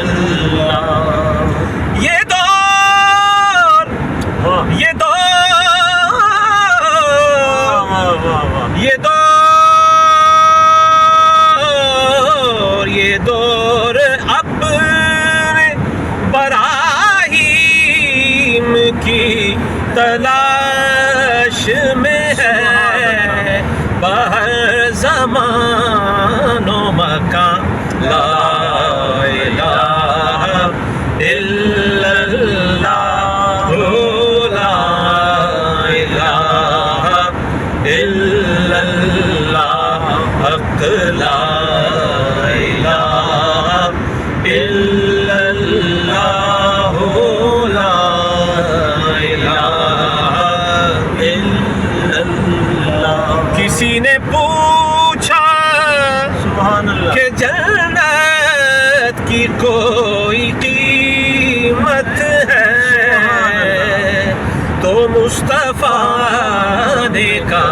اللہ یہ دور اب براہیم کی تلاش میں ہے بہر زمان و مکان لا الہ الا اللہ لا الہ الا اللہ حق لا الہ الا اللہ لا الہ الا اللہ. کسی نے پوچھا سبحان اللہ کہ جنت کی کوئی قیمت ہے تو مصطفیٰ نے کہا